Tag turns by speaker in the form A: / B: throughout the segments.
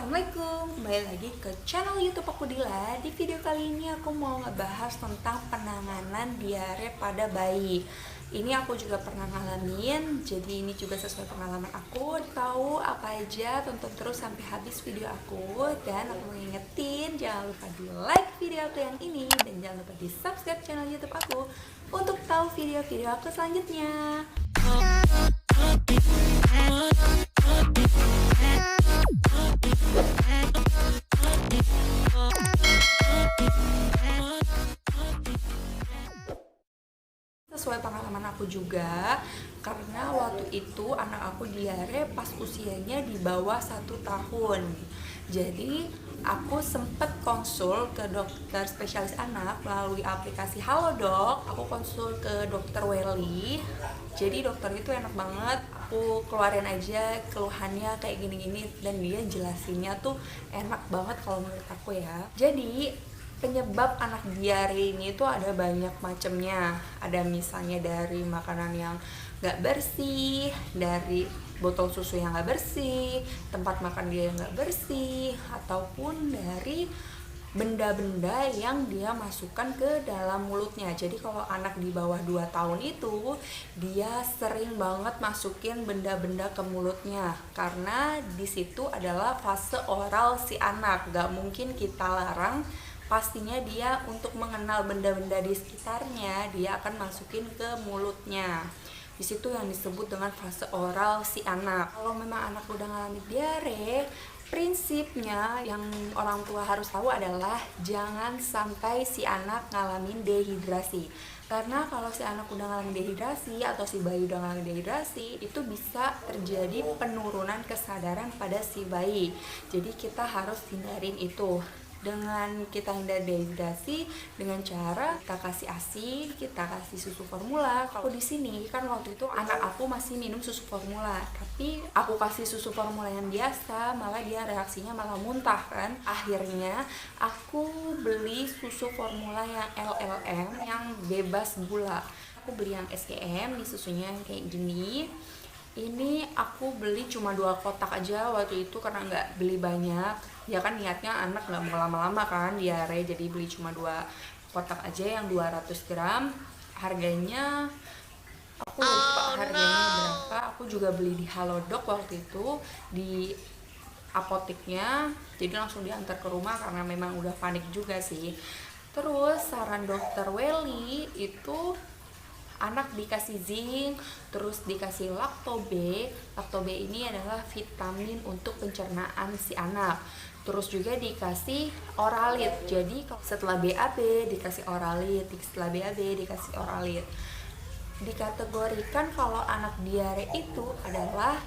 A: Assalamualaikum, kembali lagi ke channel YouTube aku Dila. Di video kali ini aku mau ngebahas tentang penanganan diare pada bayi. Ini aku juga pernah ngalamin, jadi ini juga sesuai pengalaman aku. Tahu apa aja, tonton terus sampai habis video aku. Dan aku mau ngingetin, jangan lupa di like video aku yang ini, dan jangan lupa di subscribe channel YouTube aku untuk tahu video-video aku selanjutnya. Sesuai pengalaman aku juga, karena waktu itu anak aku diare pas usianya di bawah 1 tahun. Jadi aku sempet konsul ke dokter spesialis anak melalui aplikasi Halodoc. Aku konsul ke dokter Welly. Jadi dokter itu enak banget, aku keluarin aja keluhannya kayak gini-gini, dan dia jelasinnya tuh enak banget kalau menurut aku ya. Jadi penyebab anak diare ini tuh ada banyak macamnya. Ada misalnya dari makanan yang gak bersih, dari botol susu yang gak bersih, tempat makan dia yang gak bersih, ataupun dari benda-benda yang dia masukkan ke dalam mulutnya. Jadi kalau anak di bawah 2 tahun itu, dia sering banget masukin benda-benda ke mulutnya, karena di situ adalah fase oral si anak. Gak mungkin kita larang, pastinya dia untuk mengenal benda-benda di sekitarnya, dia akan masukin ke mulutnya. Di situ yang disebut dengan fase oral si anak. Kalau memang anak udah ngalami diare, prinsipnya yang orang tua harus tahu adalah jangan sampai si anak ngalamin dehidrasi. Karena kalau si anak udah ngalamin dehidrasi atau si bayi udah ngalamin dehidrasi, itu bisa terjadi penurunan kesadaran pada si bayi. Jadi kita harus hindarin itu. Dengan kita hindari dehidrasi dengan cara kita kasih ASI, kita kasih susu formula. Kalau di sini kan waktu itu anak aku masih minum susu formula, tapi aku kasih susu formula yang biasa, malah dia reaksinya malah muntah kan. Akhirnya aku beli susu formula yang LLM yang bebas gula. Aku beli yang SGM, di susunya yang kayak gini. Ini aku beli cuma 2 kotak aja waktu itu karena nggak beli banyak. Ya kan niatnya anak nggak mau lama-lama kan diare, jadi beli cuma 2 kotak aja yang 200 gram. Harganya aku lupa harganya berapa. Aku juga beli di Halodoc waktu itu di apoteknya, jadi langsung diantar ke rumah karena memang udah panik juga sih. Terus saran dokter Welly itu anak dikasih zinc, terus dikasih laktobe. Laktobe ini adalah vitamin untuk pencernaan si anak. Terus juga dikasih oralit. Jadi setelah BAB dikasih oralit, setelah BAB dikasih oralit. Dikategorikan kalau anak diare itu adalah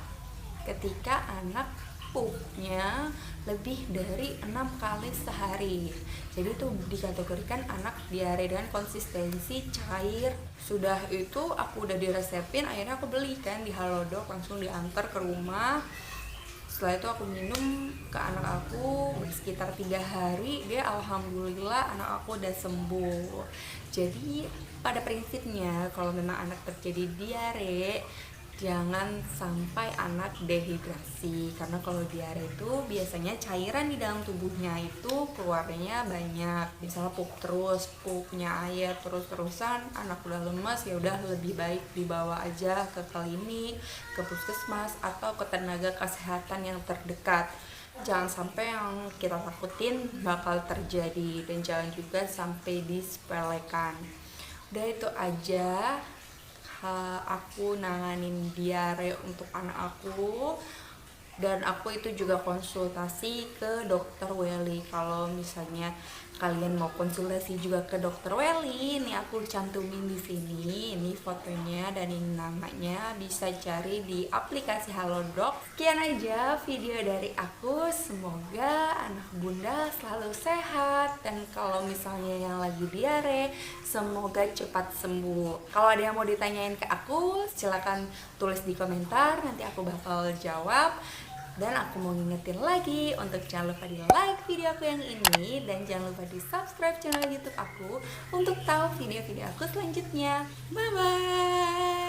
A: ketika anak pupnya lebih dari 6 kali sehari. Jadi itu dikategorikan anak diare dengan konsistensi cair. Sudah itu aku udah diresepin, akhirnya aku belikan di Halodoc, langsung diantar ke rumah. Setelah itu aku minum ke anak aku sekitar 3 hari, dia alhamdulillah anak aku udah sembuh. Jadi pada prinsipnya kalau memang anak terjadi diare, jangan sampai anak dehidrasi, karena kalau diare itu biasanya cairan di dalam tubuhnya itu keluarnya banyak. Misalnya pupnya air terus-terusan, anak udah lemas, ya udah lebih baik dibawa aja ke klinik, ke puskesmas atau ke tenaga kesehatan yang terdekat. Jangan sampai yang kita takutin bakal terjadi, dan jangan juga sampai disepelekan. Udah itu aja aku nanganin diare untuk anak aku, dan aku itu juga konsultasi ke dokter Welly. Kalau misalnya kalian mau konsultasi juga ke dokter Welly, ini aku cantumin di sini, ini fotonya dan ini namanya, bisa cari di aplikasi Halodoc. Sekian aja video dari aku, semoga anak bunda selalu sehat, dan kalau misalnya yang lagi diare semoga cepat sembuh. Kalau ada yang mau ditanyain ke aku, silakan tulis di komentar, nanti aku bakal jawab. Dan aku mau ngingetin lagi untuk jangan lupa di like video aku yang ini, dan jangan lupa di subscribe channel YouTube aku untuk tahu video-video aku selanjutnya. Bye bye.